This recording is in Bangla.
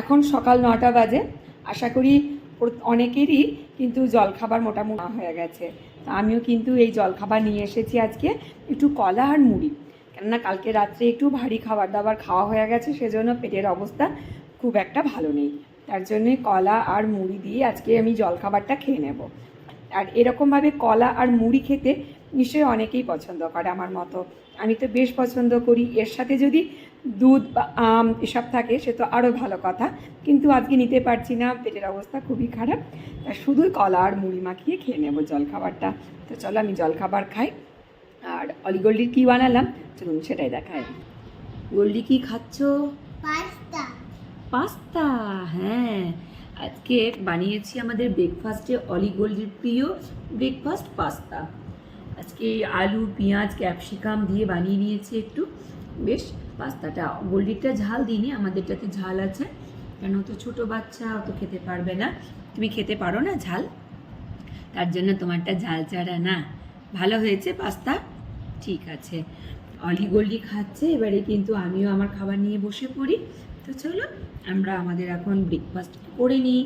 এখন সকাল 9টা বাজে। আশা করি অনেকেরই কিন্তু জলখাবার মোটামুটি হয়ে গেছে। তা আমিও কিন্তু এই জলখাবার নিয়ে এসেছি আজকে, একটু কলা আর মুড়ি। কেননা কালকে রাত্রে একটু ভারী খাবার দাবার খাওয়া হয়ে গেছে, সেজন্য পেটের অবস্থা খুব একটা ভালো নেই। তার জন্যে কলা আর মুড়ি দিয়ে আজকে আমি জলখাবারটা খেয়ে নেব। আর এরকমভাবে কলা আর মুড়ি খেতে নিশ্চয়ই অনেকেই পছন্দ করে আমার মতো। আমি তো বেশ পছন্দ করি। এর সাথে যদি দুধ বা আম এসব থাকে সে তো আরও ভালো কথা, কিন্তু আজকে নিতে পারছি না, পেটের অবস্থা খুবই খারাপ। তা শুধুই কলা আর মুড়ি মাখিয়ে খেয়ে নেবো জলখাবারটা। তো চলো আমি জলখাবার খাই। আর অলি গোল্ডির কী বানালাম চলুন সেটাই দেখায়। গোল্ডি কি খাচ্ছ? পাস্তা। পাস্তা, হ্যাঁ। আজকে বানিয়েছি আমাদের ব্রেকফাস্টে অলি গোল্ডির প্রিয় ব্রেকফাস্ট পাস্তা। আজকে আলু পেঁয়াজ ক্যাপসিকাম দিয়ে বানিয়ে নিয়েছি একটু। বেশ পাস্তাটা গোল্ডিরটা ঝাল দিইনি, আমাদেরটাতে ঝাল আছে, কেন তো ছোটো বাচ্চা অত খেতে পারবে না। তুমি খেতে পারো না ঝাল, তার জন্য তোমারটা ঝাল ছাড়া না। ভালো হয়েছে পাস্তা, ঠিক আছে। অলি গোল্ডি খাচ্ছে, এবারে কিন্তু আমিও আমার খাবার নিয়ে বসে পড়ি। তো চলো আমরা আমাদের এখন ব্রেকফাস্ট করে নিই।